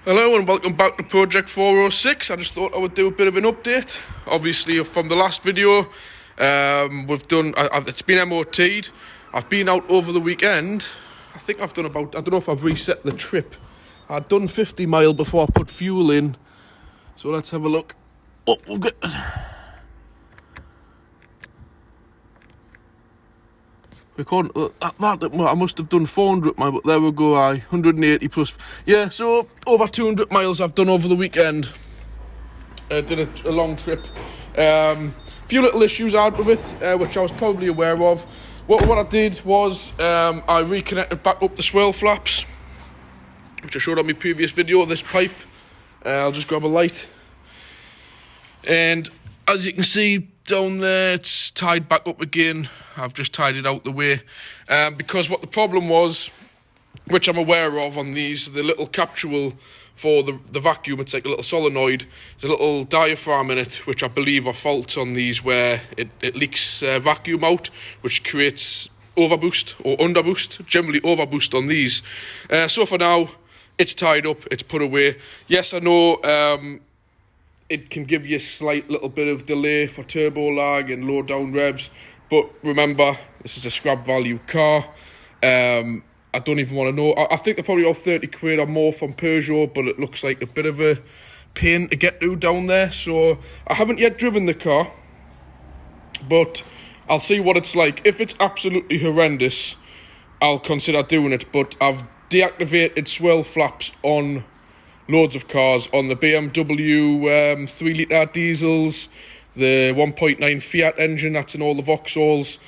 Hello and welcome back to Project 406. I just thought I would do a bit of an update. Obviously from the last video, it's been MOT'd. I've been out over the weekend. I think I've done about, I don't know if I've reset the trip. I'd done 50 mile before I put fuel in. So let's have a look. Oh, we've got... I must have done 400 miles, but there we go, 180 plus. Yeah, so over 200 miles I've done over the weekend. Did a long trip. Few little issues out with it, which I was probably aware of. What I did was, I reconnected back up the swirl flaps, which I showed on my previous video, this pipe. I'll just grab a light. And as you can see down there, it's tied back up again. I've just tied it out the way. Because what the problem was, which I'm aware of on these, the little capsule for the vacuum, it's like a little solenoid. There's a little diaphragm in it, which I believe are faults on these where it leaks vacuum out, which creates overboost or underboost, generally overboost on these. So for now, it's tied up, it's put away. Yes, I know it can give you a slight little bit of delay for turbo lag and low down revs. But remember, this is a scrap value car. I don't even want to know. I think they're probably all 30 quid or more from Peugeot, but it looks like a bit of a pain to get to down there. So I haven't yet driven the car, but I'll see what it's like. If it's absolutely horrendous, I'll consider doing it. But I've deactivated swirl flaps on loads of cars, on the BMW 3-litre diesels, the 1.9 Fiat engine that's in all the Vauxhalls,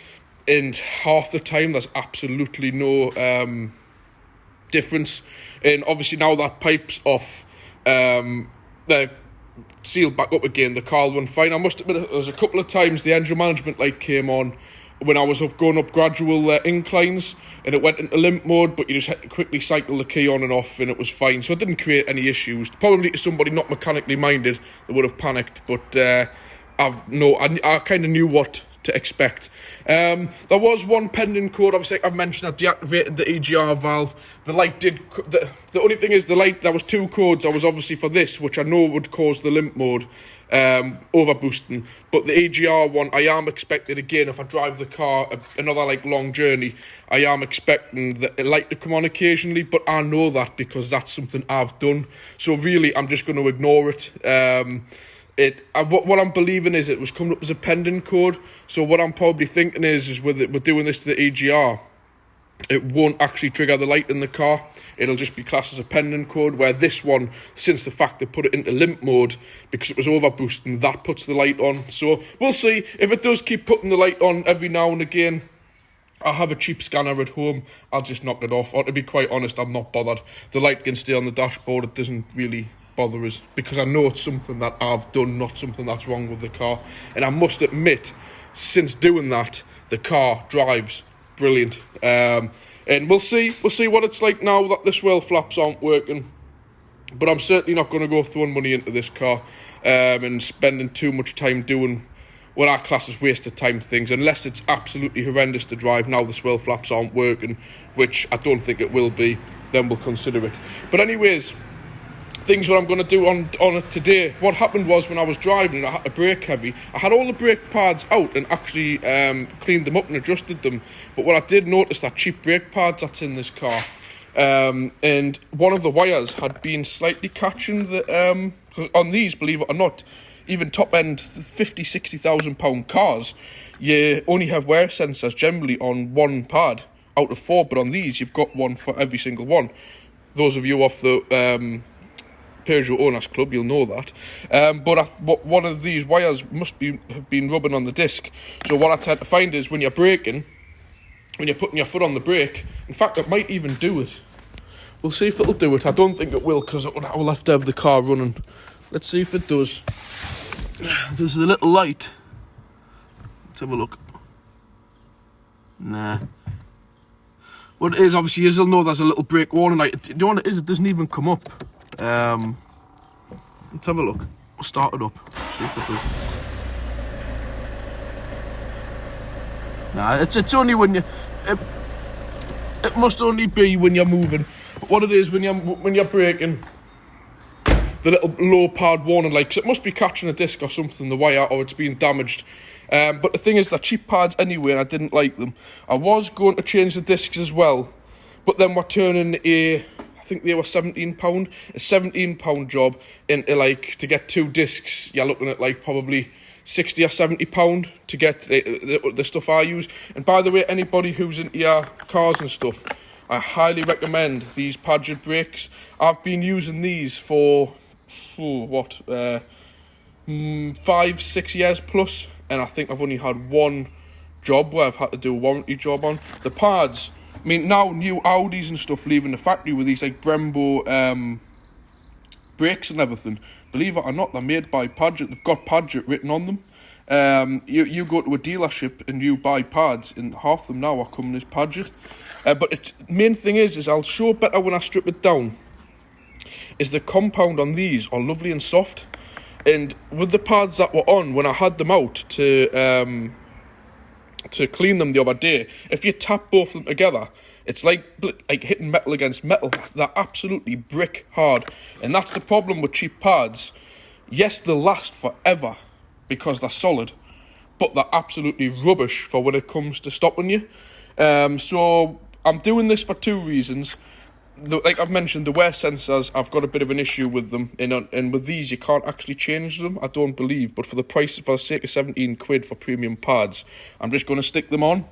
and half the time there's absolutely no difference. And obviously now that pipe's off, they're sealed back up again, the car will run fine. I must admit, there was a couple of times the engine management light came on when I was going up gradual inclines, and it went into limp mode, but you just had to quickly cycle the key on and off and it was fine. So it didn't create any issues. Probably to somebody not mechanically minded, they would have panicked, but I kind of knew what to expect. There was one pending code. Obviously, like I've mentioned, I deactivated the EGR valve. The light did... The only thing is, the light, there was two codes. There was obviously for this, which I know would cause the limp mode, overboosting. But the EGR one, I am expecting, again, if I drive the car another like long journey, I am expecting the light to come on occasionally, but I know that because that's something I've done. So really, I'm just going to ignore it. What I'm believing is it was coming up as a pending code. So what I'm probably thinking is we're doing this to the EGR, it won't actually trigger the light in the car. It'll just be classed as a pending code, where this one, since the fact they put it into limp mode because it was overboosting, that puts the light on. So we'll see. If it does keep putting the light on every now and again, I have a cheap scanner at home, I'll just knock it off. Or to be quite honest, I'm not bothered. The light can stay on the dashboard, it doesn't really bother us, because I know it's something that I've done, not something that's wrong with the car. And I must admit, since doing that, the car drives brilliant. And we'll see what it's like now that the swirl flaps aren't working. But I'm certainly not going to go throwing money into this car and spending too much time doing what our class is wasted time things, unless it's absolutely horrendous to drive now the swirl flaps aren't working, which I don't think it will be. Then we'll consider it. But anyways, things what I'm going to do on it today. What happened was, when I was driving, I had to brake heavy. I had all the brake pads out and actually cleaned them up and adjusted them. But what I did notice, that cheap brake pads that's in this car, and one of the wires had been slightly catching the on these, believe it or not, even top end 50, 60,000 pound cars, you only have wear sensors generally on one pad out of 4, but on these you've got one for every single one. Those of you off the Peugeot Owners Club, you'll know that. But one of these wires have been rubbing on the disc. So what I tend to find is when you're braking, when you're putting your foot on the brake, in fact, it might even do it. We'll see if it'll do it. I don't think it will, because I will have to have the car running. Let's see if it does. There's a little light. Let's have a look. Nah. What it is, obviously, you'll know there's a little brake warning light. You know what it is? It doesn't even come up. Let's have a look. We'll start it up. See if it does. Nah, it's only when you... It must only be when you're moving. But what it is, when you're braking, the little low pad warning light, 'cause it must be catching a disc or something, the wire, or it's been damaged. But the thing is, they're cheap pads anyway, and I didn't like them. I was going to change the discs as well, but then we're turning I think they were £17, a £17 job into like, to get 2 discs, you're looking at like probably £60 or £70 to get the stuff I use. And by the way, anybody who's into your cars and stuff, I highly recommend these Peugeot brakes. I've been using these for 5-6 years plus, and I think I've only had one job where I've had to do a warranty job on. The pads, I mean, now new Audis and stuff leaving the factory with these like Brembo brakes and everything. Believe it or not, they're made by Peugeot. They've got Peugeot written on them. You go to a dealership and you buy pads, and half of them now are coming as Peugeot. But main thing is I'll show better when I strip it down, is the compound on these are lovely and soft. And with the pads that were on, when I had them out to clean them the other day, if you tap both of them together, it's like hitting metal against metal. They're absolutely brick hard. And that's the problem with cheap pads. Yes, they'll last forever because they're solid, but they're absolutely rubbish for when it comes to stopping you. So I'm doing this for 2 reasons. Like I've mentioned, the wear sensors, I've got a bit of an issue with them, and with these you can't actually change them, I don't believe, but for the sake of 17 quid for premium pads, I'm just going to stick them on.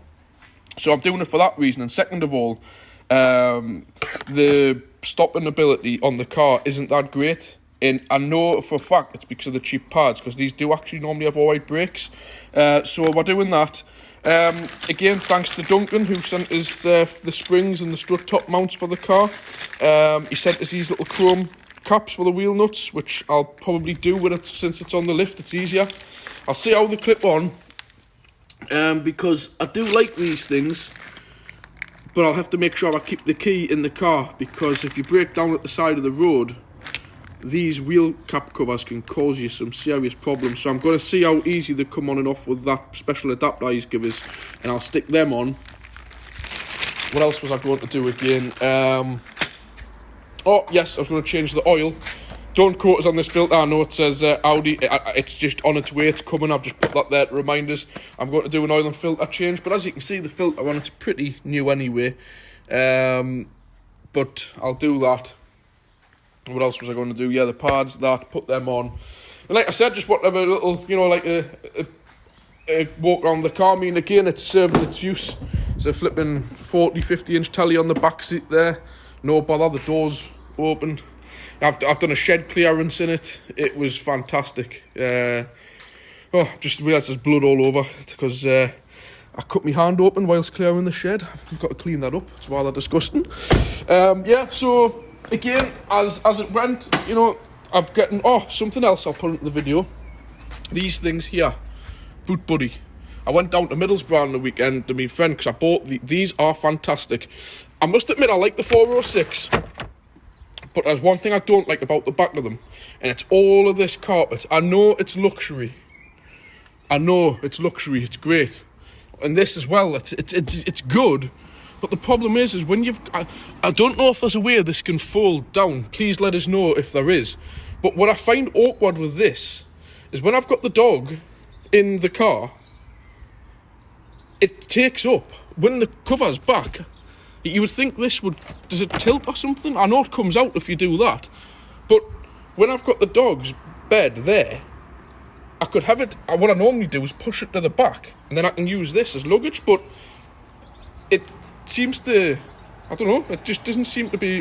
So I'm doing it for that reason. And second of all, the stopping ability on the car isn't that great, and I know for a fact it's because of the cheap pads, because these do actually normally have alright brakes. So we're doing that. Again, thanks to Duncan, who sent us the springs and the strut top mounts for the car. He sent us these little chrome caps for the wheel nuts, which I'll probably do with it since it's on the lift. It's easier. I'll see how they clip on, because I do like these things, but I'll have to make sure I keep the key in the car, because if you break down at the side of the road, these wheel cap covers can cause you some serious problems. So I'm going to see how easy they come on and off with that special adapter he's given us, and I'll stick them on. What else was I going to do again? Oh yes, I was going to change the oil. Don't quote us on this filter. I know it says Audi. It's just on its way. It's coming. I've just put that there to remind us. I'm going to do an oil and filter change, but as you can see, the filter on it's pretty new anyway. But I'll do that. What else was I going to do? Yeah, the pads, put them on. And like I said, just want to have a little, like a walk around the car. I mean, again, it's serving its use. It's a flipping 40-50 inch telly on the back seat there. No bother, the door's open. I've done a shed clearance in it. It was fantastic. Just realised there's blood all over because I cut my hand open whilst clearing the shed. I've got to clean that up. It's rather disgusting. So again, as it went, I've gotten something else I'll put into the video. These things here, Boot Buddy. I went down to Middlesbrough on the weekend to meet a friend because I bought these are fantastic. I must admit I like the 406, but there's one thing I don't like about the back of them, and it's all of this carpet. I know it's luxury. It's great, and this as well. It's good. But the problem is when I don't know if there's a way this can fold down. Please let us know if there is. But what I find awkward with this is when I've got the dog in the car, it takes up. When the cover's back, you would think does it tilt or something? I know it comes out if you do that. But when I've got the dog's bed there, I could have it, what I normally do is push it to the back, and then I can use this as luggage, but it seems to, I don't know, it just doesn't seem to be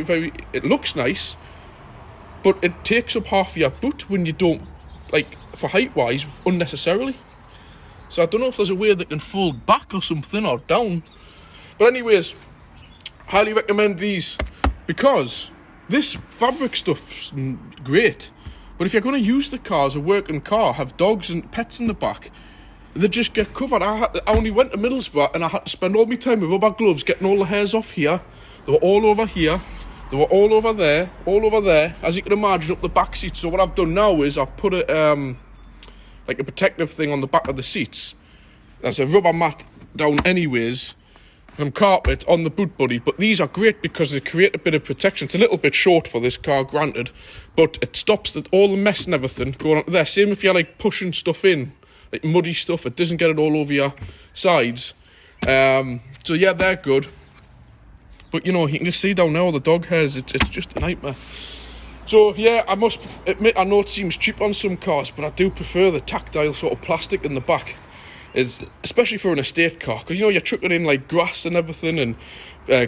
it looks nice, but it takes up half of your boot when you don't, for height wise, unnecessarily. So I don't know if there's a way that can fold back or something, or down. But anyways, highly recommend these, because this fabric stuff's great, but if you're going to use the car as a working car, have dogs and pets in the back, they just get covered. I only went to Middlesbrough and I had to spend all my time with rubber gloves getting all the hairs off here. They were all over here. They were all over there. All over there. As you can imagine, up the back seats. So what I've done now is I've put a protective thing on the back of the seats. There's a rubber mat down anyways. some carpet on the boot buddy, but these are great because they create a bit of protection. It's a little bit short for this car, granted, but it stops all the mess and everything going on there. Same if you're like pushing stuff in, like muddy stuff, it doesn't get it all over your sides. So yeah, they're good. But you can just see down there all the dog hairs, it's just a nightmare. So yeah, I must admit, I know it seems cheap on some cars, but I do prefer the tactile sort of plastic in the back. Especially for an estate car, because you're chucking in like grass and everything, and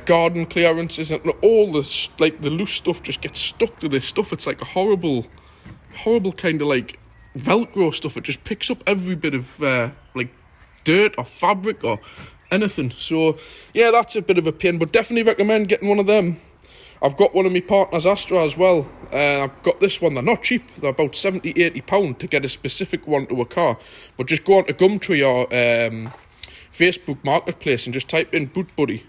garden clearances, and all the loose stuff just gets stuck to this stuff. It's like a horrible kind of like Velcro stuff. It just picks up every bit of like dirt or fabric or anything. So yeah, that's a bit of a pain, but definitely recommend getting one of them. I've got one of my partner's Astra as well. I've got this one. They're not cheap. They're about £70-80 to get a specific one to a car. But just go on to Gumtree or Facebook Marketplace and just type in Boot Buddy.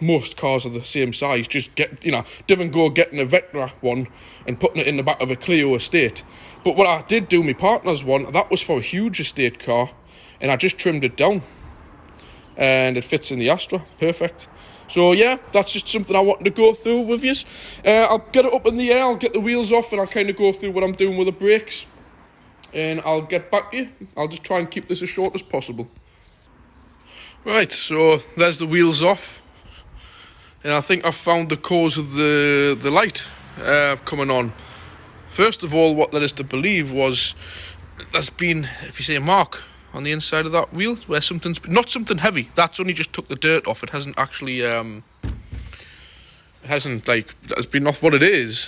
Most cars are the same size. Just get, don't go getting a Vectra one and putting it in the back of a Clio estate. But what I did do, my partner's one, that was for a huge estate car, and I just trimmed it down. And it fits in the Astra. Perfect. So yeah, that's just something I wanted to go through with you. I'll get it up in the air, I'll get the wheels off, and I'll kind of go through what I'm doing with the brakes. And I'll get back to you. I'll just try and keep this as short as possible. Right, so there's the wheels off. And I think I've found the cause of the light coming on. First of all, what led us to believe was there's been, if you say, a mark on the inside of that wheel where something's not something heavy. That's only just took the dirt off. It hasn't actually that's been off what it is.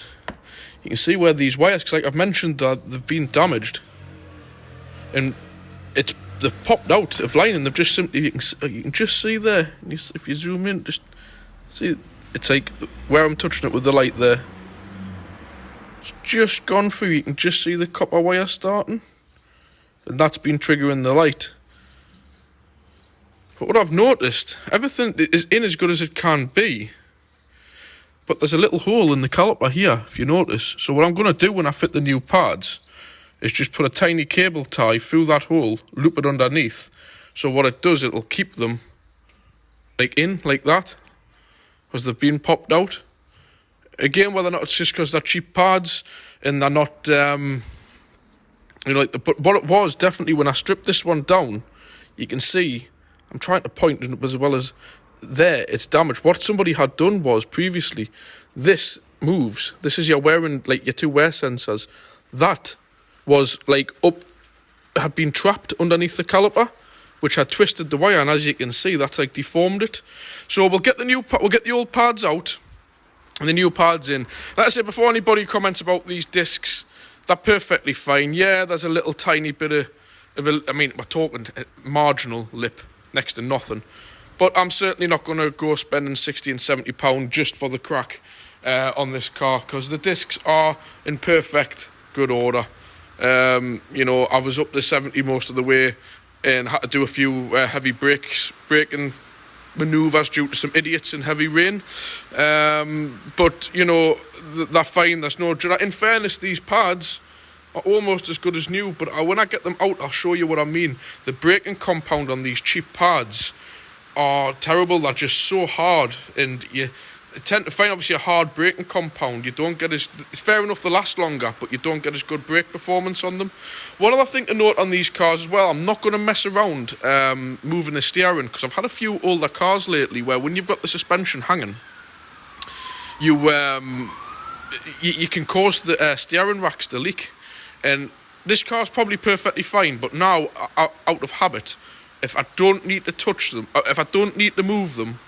You can see where these wires, because like I've mentioned, that they've been damaged, and they've popped out of line, and they've just simply you can just see there. If you zoom in, just see it's like where I'm touching it with the light there. It's just gone through. You can just see the copper wire starting. And that's been triggering the light. But what I've noticed, everything is in as good as it can be. But there's a little hole in the caliper here, if you notice. So what I'm going to do when I fit the new pads is just put a tiny cable tie through that hole, loop it underneath. So what it does, it'll keep them in like that, because they've been popped out. Again, whether or not it's just because they're cheap pads and they're not... but what it was, definitely when I stripped this one down, you can see, I'm trying to point as well as there, it's damaged. What somebody had done was previously, this moves. This is your wearing, your two wear sensors. That was had been trapped underneath the caliper, which had twisted the wire, and as you can see, that's deformed it. So we'll get the old pads out and the new pads in. Like I said, before anybody comments about these discs, they're perfectly fine. Yeah, there's a little tiny bit we're talking marginal lip, next to nothing. But I'm certainly not going to go spending £60 and £70 just for the crack on this car, because the discs are in perfect good order. I was up to 70 most of the way and had to do a few heavy braking manoeuvres due to some idiots in heavy rain. But they're fine. There's no... In fairness, these pads are almost as good as new, but when I get them out, I'll show you what I mean. The braking compound on these cheap pads are terrible. They're just so hard, and you tend to find, obviously, a hard braking compound. You don't get as... It's fair enough, they last longer, but you don't get as good brake performance on them. One other thing to note on these cars as well, I'm not going to mess around moving the steering, because I've had a few older cars lately where when you've got the suspension hanging, you can cause the steering racks to leak. And this car's probably perfectly fine, but now, out of habit, if I don't need to touch them, if I don't need to move them,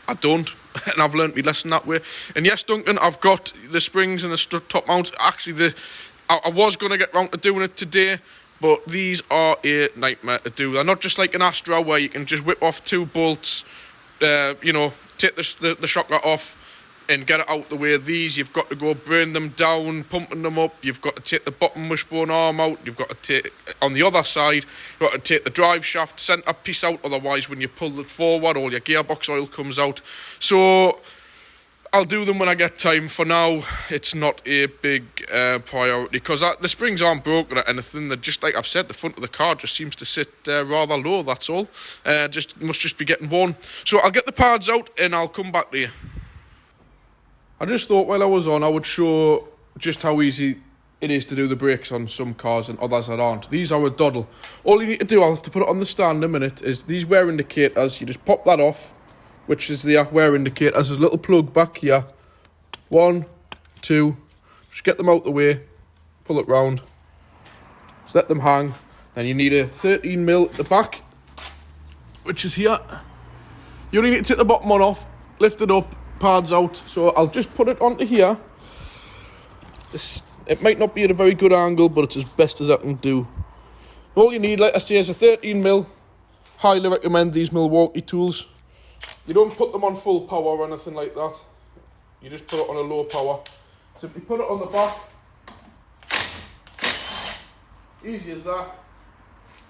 I don't. And I've learnt my lesson that way. And yes, Duncan, I've got the springs and the strut top mounts. Actually, I was going to get round to doing it today, but these are a nightmare to do. They're not just like an Astra where you can just whip off two bolts, take the shocker off and get it out the way. These, you've got to go burn them down, pumping them up. You've got to take the bottom wishbone arm out. You've got to take, on the other side, you've got to take the drive shaft centre piece out. Otherwise, when you pull it forward, all your gearbox oil comes out. So, I'll do them when I get time. For now, it's not a big priority because the springs aren't broken or anything. They're just, like I've said, the front of the car just seems to sit rather low, that's all. Must just be getting worn. So I'll get the pads out and I'll come back to you. I just thought while I was on, I would show just how easy it is to do the brakes on some cars and others that aren't. These are a doddle. All you need to do, I'll have to put it on the stand in a minute, is these wear indicators. You just pop that off, which is the wear indicator. There's a little plug back here. 1, 2. Just get them out the way. Pull it round. Just let them hang. Then you need a 13mm at the back, which is here. You only need to take the bottom one off, lift it up, pads out. So I'll just put it onto here. It might not be at a very good angle, but it's as best as I can do. All you need, like I say, is a 13mm. Highly recommend these Milwaukee tools. You don't put them on full power or anything like that. You just put it on a low power. Simply put it on the back. Easy as that.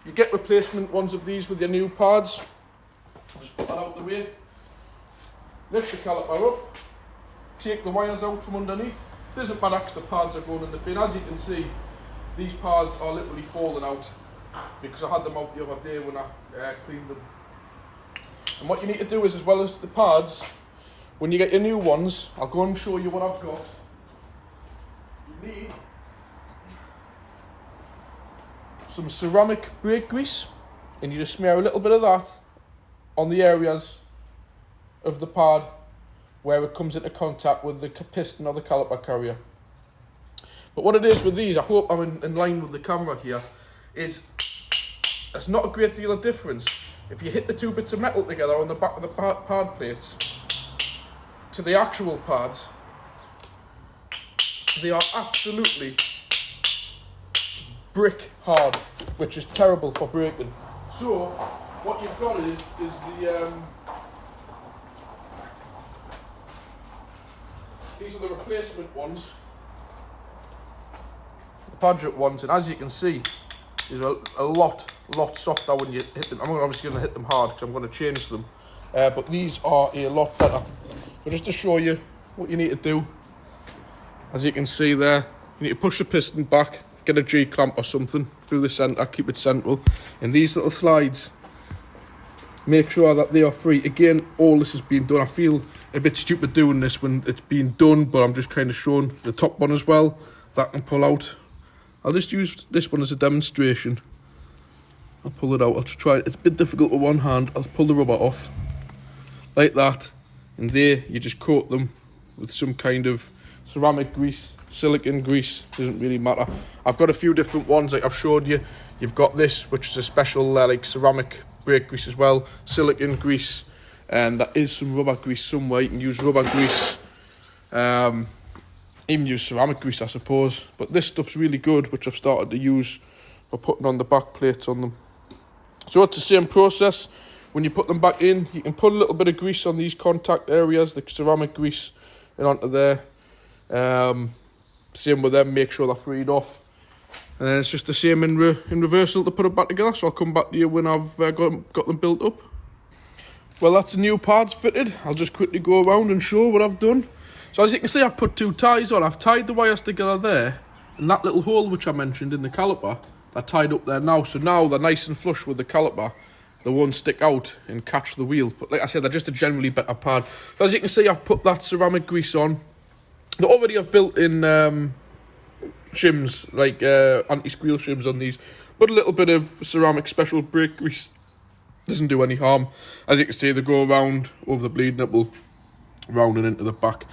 You get replacement ones of these with your new pads. Just put that out the way. Lift the caliper up. Take the wires out from underneath. Doesn't matter because the pads are going in the bin. As you can see, these pads are literally falling out because I had them out the other day when I cleaned them. And what you need to do is, as well as the pads, when you get your new ones, I'll go and show you what I've got. You need some ceramic brake grease, and you just smear a little bit of that on the areas of the pad where it comes into contact with the piston or the caliper carrier. But what it is with these, I hope I'm in line with the camera here, is there's not a great deal of difference. If you hit the two bits of metal together on the back of the pad plates to the actual pads, they are absolutely brick hard, which is terrible for braking. So what you've got is the these are the replacement ones, the Peugeot ones, and as you can see, these are a lot softer when you hit them. I'm obviously going to hit them hard because I'm going to change them, but these are a lot better. So just to show you what you need to do, as you can see there, you need to push the piston back, get a G-clamp or something through the centre, keep it central, and these little slides, make sure that they are free. Again, all this has been done. I feel a bit stupid doing this when it's been done, but I'm just kind of showing the top one as well. That can pull out. I'll just use this one as a demonstration. I'll pull it out. I'll just try it. It's a bit difficult with one hand. I'll pull the rubber off. Like that. And there, you just coat them with some kind of ceramic grease, silicone grease. Doesn't really matter. I've got a few different ones like I've showed you. You've got this, which is a special like ceramic brake grease as well, silicone grease, and there is some rubber grease somewhere. You can use rubber grease, even use ceramic grease, I suppose, but this stuff's really good, which I've started to use for putting on the back plates on them. So it's the same process. When you put them back in, you can put a little bit of grease on these contact areas, the ceramic grease, and onto there. Same with them, make sure they're freed off. And then it's just the same in reversal to put it back together. So I'll come back to you when I've got them built up. Well, that's the new pads fitted. I'll just quickly go around and show what I've done. So as you can see, I've put two ties on. I've tied the wires together there. And that little hole which I mentioned in the caliper, they're tied up there now. So now they're nice and flush with the caliper. They won't stick out and catch the wheel. But like I said, they're just a generally better pad. So as you can see, I've put that ceramic grease on. They already have built-in shims, like anti-squeal shims on these, but a little bit of ceramic special brake grease doesn't do any harm. As you can see, they go around over the bleed nipple, round and into the back.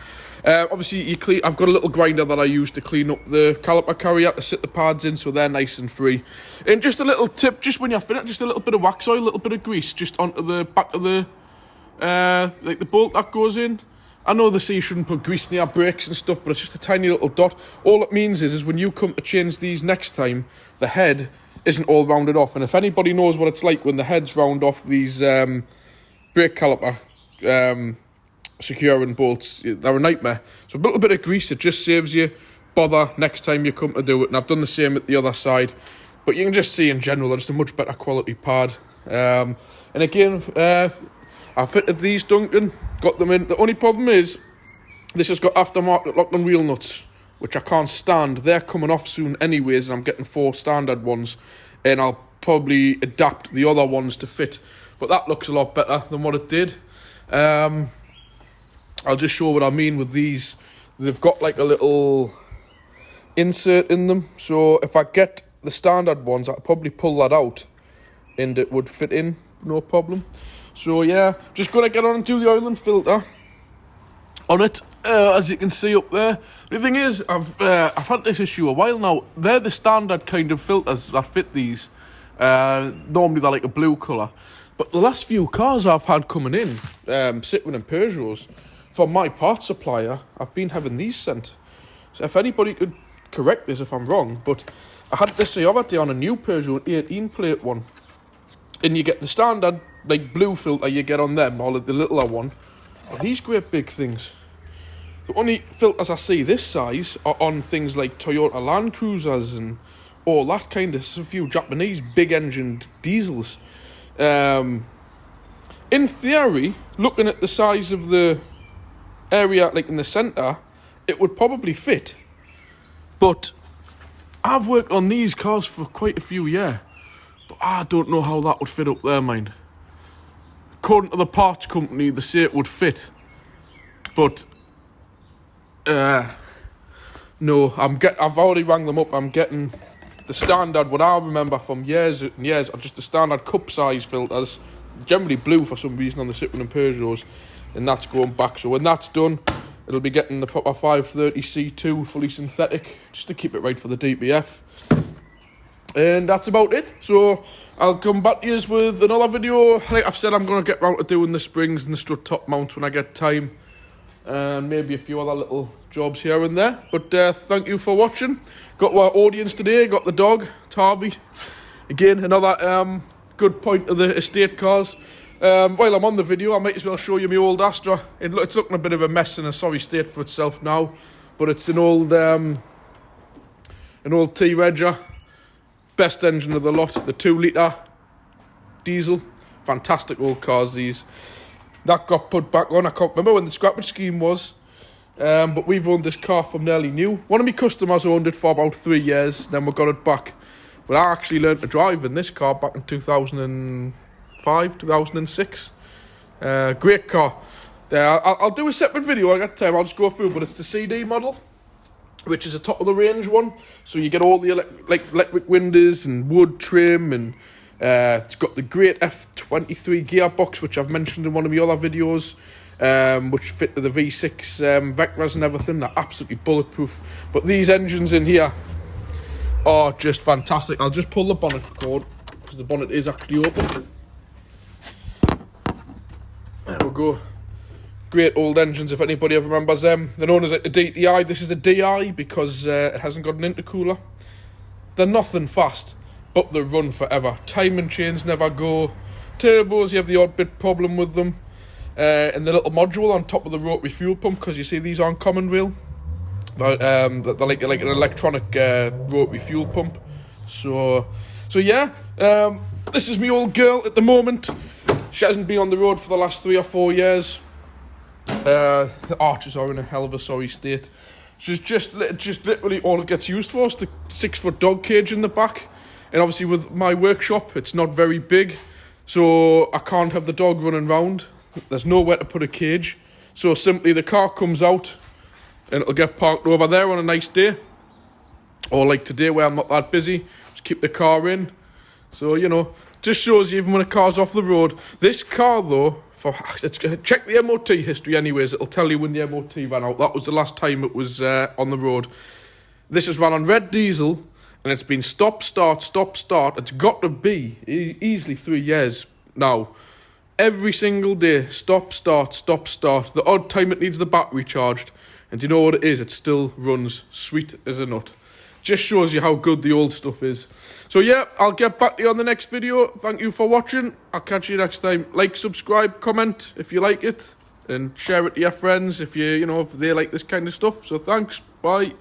Obviously, I've got a little grinder that I use to clean up the caliper carrier to sit the pads in so they're nice and free. And just a little tip, just when you're finished, just a little bit of wax oil, a little bit of grease, just onto the back of the like the bolt that goes in. I know they say you shouldn't put grease near brakes and stuff, but it's just a tiny little dot. All it means is when you come to change these next time, the head isn't all rounded off. And if anybody knows what it's like when the heads round off these brake caliper securing bolts, they're a nightmare. So a little bit of grease, it just saves you bother next time you come to do it. And I've done the same at the other side. But you can just see in general, they're just a much better quality pad. And again, I fitted these, Duncan, got them in. The only problem is, This has got aftermarket locked on wheel nuts, which I can't stand. They're coming off soon anyways, and I'm getting 4 standard ones, and I'll probably adapt the other ones to fit. But that looks a lot better than what it did. I'll just show what I mean with these. They've got like a little insert in them, so if I get the standard ones, I'll probably pull that out and it would fit in, no problem. So yeah, just gonna get on and do the oil and filter on it, as you can see up there. The thing is, I've had this issue a while now. They're the standard kind of filters that fit these. Normally they're like a blue colour, but the last few cars I've had coming in, Citroen and Peugeots, from my parts supplier, I've been having these sent. So if anybody could correct this if I'm wrong, but I had this the other day on a new Peugeot 18 plate one, and you get the standard like blue filter you get on them, or the littler one. But these great big things. The only filters I see this size are on things like Toyota Land Cruisers and all that kind of, a few Japanese big engined diesels. In theory, looking at the size of the area like in the centre, it would probably fit. But I've worked on these cars for quite a few years, but I don't know how that would fit up there, mind. According to the parts company, they say it would fit, but no, I've already rang them up. I'm getting the standard, what I remember from years and years, are just the standard cup size filters, generally blue for some reason on the Citroen and Peugeots, and that's going back. So when that's done, it'll be getting the proper 530 C2 fully synthetic, just to keep it right for the DPF. And that's about it. So I'll come back to you with another video. Like I've said, I'm going to get round to doing the springs and the strut top mount when I get time, and maybe a few other little jobs here and there. But thank you for watching. Got our audience today, got the dog, Tarvey. Again, another good point of the estate cars. While I'm on the video, I might as well show you my old Astra. It's looking a bit of a mess in a sorry state for itself now, but it's an old T-Regger. Best engine of the lot, the 2 litre diesel. Fantastic old cars, these. That got put back on. I can't remember when the scrappage scheme was, but we've owned this car from nearly new. One of my customers owned it for about 3 years, then we got it back. But I actually learned to drive in this car back in 2005, 2006. Great car. I'll do a separate video when I get time. I'll just go through, but it's the CD model, which is a top of the range one. So you get all the electric windows and wood trim, and it's got the great F23 gearbox, which I've mentioned in one of my other videos, which fit to the V6 Vectras and everything. They're absolutely bulletproof. But these engines in here are just fantastic. I'll just pull the bonnet cord, because the bonnet is actually open. There we go. Great old engines, if anybody ever remembers them. They're known as a DTI. This is a DI because it hasn't got an intercooler. They're nothing fast, but they run forever. Timing chains never go. Turbos, you have the odd bit problem with them. And the little module on top of the rotary fuel pump, because you see these aren't common rail. They're like an electronic rotary fuel pump. So yeah, this is my old girl at the moment. She hasn't been on the road for the last 3 or 4 years. The arches are in a hell of a sorry state. She's just literally all it gets used for is the 6-foot dog cage in the back. And obviously with my workshop, it's not very big, so I can't have the dog running round. There's nowhere to put a cage. So simply the car comes out and it'll get parked over there on a nice day. Or like today where I'm not that busy, just keep the car in. So, you know, just shows you even when a car's off the road. This car though, check the MOT history anyways, it'll tell you when the MOT ran out. That was the last time it was on the road. This is run on red diesel, and it's been stop, start. It's got to be easily 3 years now. Every single day, stop, start. The odd time it needs the battery charged, and do you know what it is? It still runs sweet as a nut. Just shows you how good the old stuff is. So yeah, I'll get back to you on the next video. Thank you for watching. I'll catch you next time. Like, subscribe, comment if you like it, and share it to your friends if if they like this kind of stuff. So thanks. Bye.